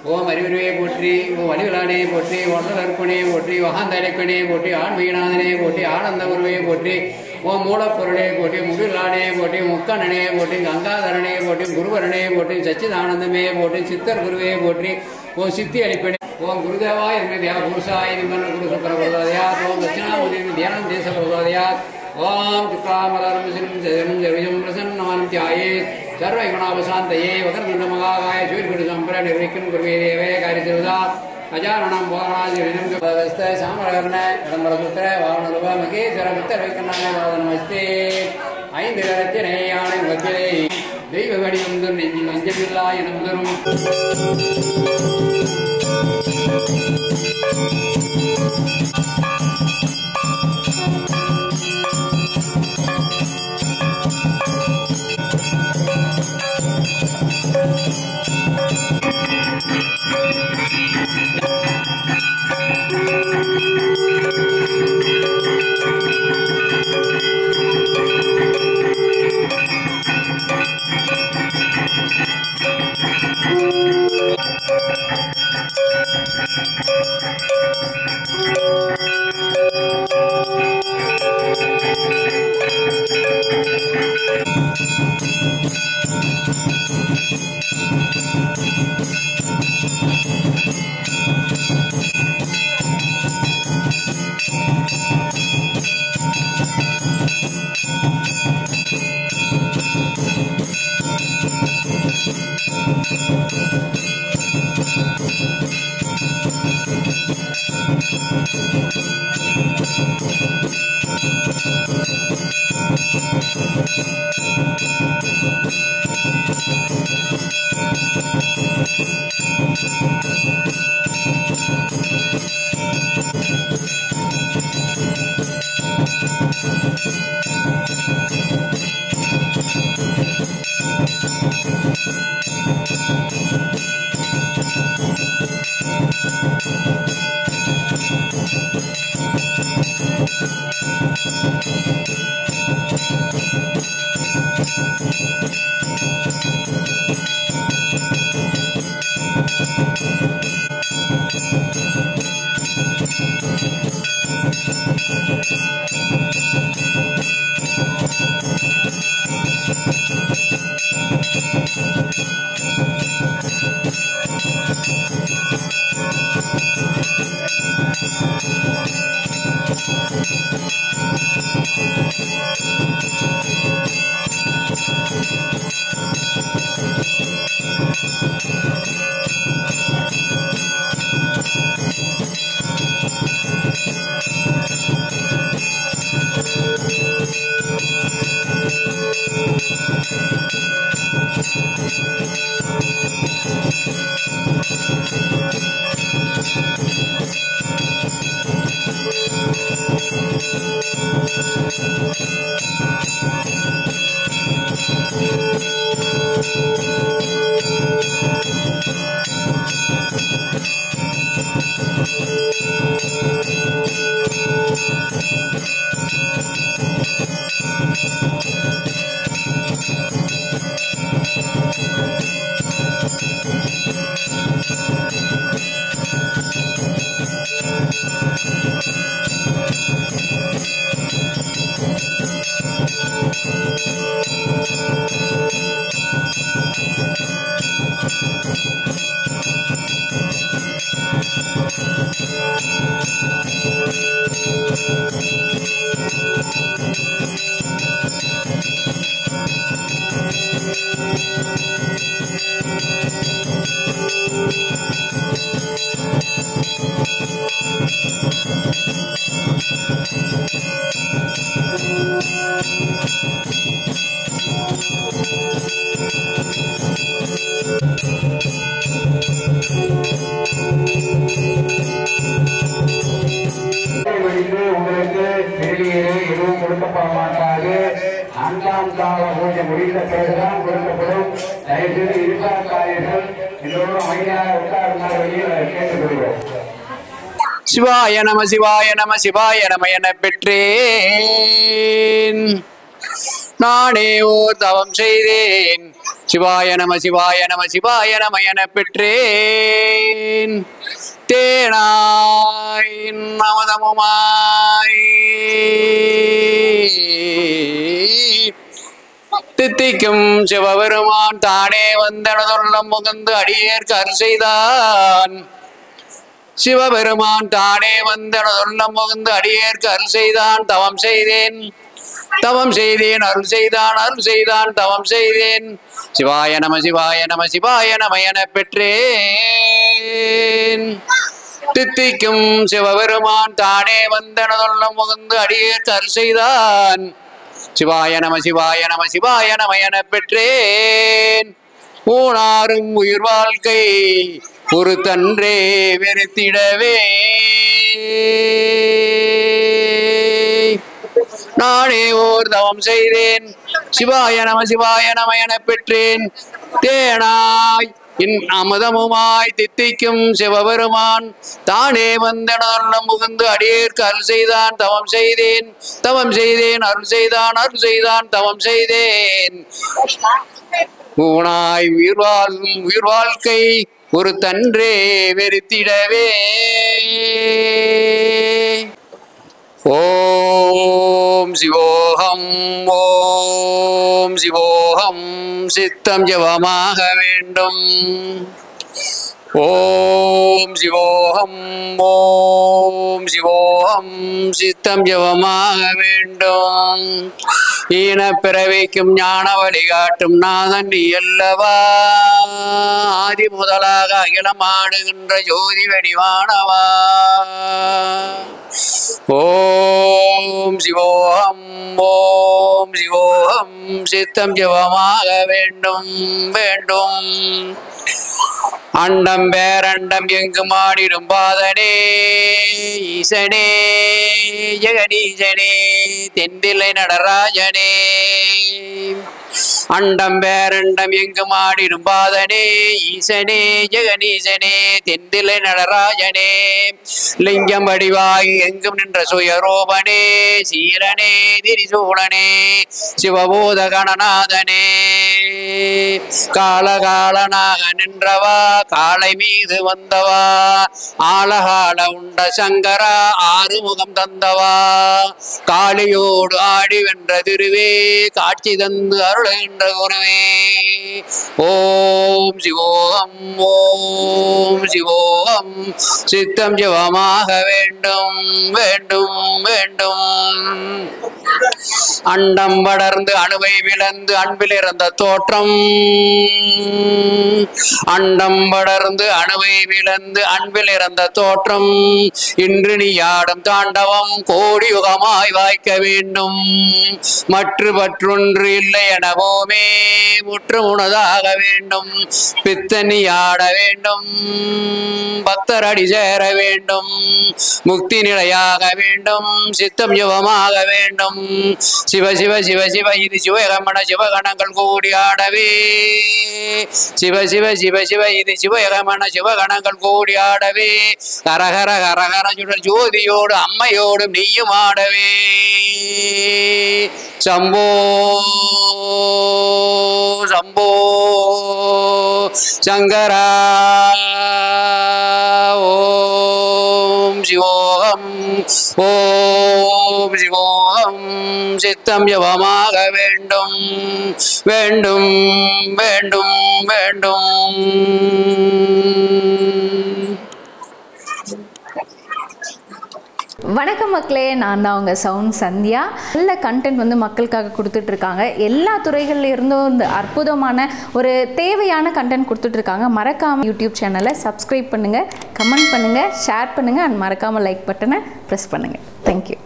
ஓம் அறிவுருவே போற்றி, ஓம் அணிவிலானே போற்றி, ஒன்றல் அற்பனே போற்றி, வகாந்த அடைப்பனே போற்றி, ஆன்மீகநாதனே போற்றி, ஆனந்த உருவே போற்றி, ஓம் மூலப்பொருளே போற்றி, முகிலானே போற்றி, முக்கண்ணனே போற்றி, கங்காதரனே போற்றி, குருவரனே போற்றி, சச்சிதானந்தமே போற்றி, சித்தர் குருவே போற்றி, ஓம் சித்தி அளிப்பனே, ஓம் குருதேவாய தேவ புருஷாய நிமன்ன குரு சுக்கர பிரதாதயா, ஓம் தட்சிணாமூர்த்தி தியானம் தேச பிரதாதயா, ஓம் சுக்லாமரம் ஜெயம் பிரசன்னமானம் தியாயே சர்வகுணாபசாந்தயே வகர்முண்ட மகாகாய சூரியகுடு சம்பர நிர்விக்கும் குருவே தேவே காரிசிருதா அஜாரணம் போகனாஜிரிதம் கபஸ்த சாமரகர்ண இடம்பரசுத்திர வாவனருவ மகேஸ்வர புத்தர் வைக்கண்ணாய வாதனமஸ்தே ஐந்து கரத்தினை யானை வக்கிலே தெய்வ வடிவம் துர் நெஞ்சி மஞ்சமில்லா எனும் தரும் உங்களுக்கு வெளியேறு எதுவும் கொடுக்கப்பட மாட்டாது. 4ஆம் கால பூஜை முடிந்த பிறகுதான் கொடுக்கப்படும். தயவுசெய்து இருக்காக்காரர்கள் எல்லோரும் அமைதியாக உட்கார்ந்தால் வெளியில் கேட்டுக்கொள்வோம். சிவாய நம சிவாய நம சிவாய நம என பெற்றேன் நானே ஓர் தவம் செய்தேன். சிவாய நம சிவாய நம சிவாய நம என பெற்றேன். செய்தேன் தேனாய் அமுதமுமாய் தித்திக்கும் சிவபெருமான் தானே வந்தனதுள்ளம் முகந்து அடியேற்கு அருள் செய்தான் சிவபெருமான் தானே வந்தனதுள்ளம் முகந்து அடியேற்கு அருள் செய்தான் தவம் செய்தேன் அருள் செய்தான் தவம் செய்தேன் சிவாய நம என பெற்றேன் தித்திக்கும் சிவபெருமான் தானே வந்தனதுள்ளம் முகந்து அடியேற்கு அருள் செய்தான் சிவாய நம என பெற்றேன் ஊனாரும் உயிர் வாழ்க்கை ஒரு தன்றே வெறுத்திடவே நானே ஓர் தவம் செய்தேன் சிவாய நம என பெற்றேன் தேனாய் அமுதமுமாய் தித்திக்கும் சிவபெருமான் தானே வந்தனம் முகந்து அடியேற்கு அருள் செய்தான் தவம் செய்தேன் அருள் செய்தான் தவம் செய்தேன் ஊனாய் உயிர் வாழ்க்கை ஒரு தன்றே வெறுத்திடவே ஓம் சிவோகம் சித்தம் ஜபமாக வேண்டும் ஓம் சிவோகம் சித்தம் ஜபமாக வேண்டும் ஈனப்பிறவிக்கும் ஞான வழிகாட்டும் நாதன் நீ அல்லவா ஆதி முதலாக அகிலமாடுகின்ற ஜோதி வடிவானவா ஓம் சிவோகம் சித்தம் ஜபமாக வேண்டும் அண்டம் பேரண்டம் எங்கு மாடிடும் பாதனே ஈசனே ஜெகதீசனே தென்தில்லை நடராஜனே அண்டம் பேரண்டம் எங்கு மாடிடும் பாதனே ஈசனே ஜெகதீசனே தென்தில்லை நடராஜனே லிங்கம் வடிவாய் எங்கும் நின்ற சுயரூபனே சீரனே திரிசூடனே சிவபூத கணநாதனே காலகாலனாக நின்றவா காளை மீது வந்தவா ஆலகால உண்ட சங்கரா ஆறுமுகம் தந்தவா காளியோடு ஆடி வென்ற திருவே காட்சி தந்து அருளுகின்ற குருவே ஓம் சிவோகம் சித்தம் ஜபமாக வேண்டும் அண்டம் வளர்ந்து அணுவை விளந்து அன்பில் இறந்த தோற்றம் அண்டம் வளர்ந்து அணுவை விளந்து அன்பில் இறந்த தோற்றம் இன்று நீ ஆடும் தாண்டவம் கோடி யுகமாய் வாய்க்க வேண்டும் மற்றொன்று இல்லை எனவோமே முற்று உணதாக வேண்டும் பித்தனி ஆட வேண்டும் பக்தர் அடி சேர வேண்டும் முக்தி நிலையாக வேண்டும் சித்தம் யுவமாக வேண்டும் சிவ சிவ சிவ சிவ இது சிவகமன சிவகணங்கள் கூடி ஆடவே சிவ சிவ சிவ சிவ இது சிவகமன சிவகணங்கள் கூடி ஆடவே கரகர கரகர சுடர் ஜோதியோடு அம்மையோடு நீயும் ஆடவே சம்போ சங்கரா ஓம் சிவோகம் சித்தம் ஜபமாக வேண்டும் வணக்கம் மக்களே, நான் தான் உங்கள் சவுண்ட் சந்தியா. நல்ல கண்டென்ட் வந்து மக்களுக்காக கொடுத்துட்ருக்காங்க. எல்லா துறைகளில் இருந்தும் இந்த அற்புதமான ஒரு தேவையான கண்டென்ட் கொடுத்துட்ருக்காங்க. மறக்காமல் யூடியூப் சேனலை சப்ஸ்கிரைப் பண்ணுங்கள், கமெண்ட் பண்ணுங்கள், ஷேர் பண்ணுங்கள் அண்ட் மறக்காமல் லைக் பட்டனை ப்ரெஸ் பண்ணுங்கள். தேங்க்யூ.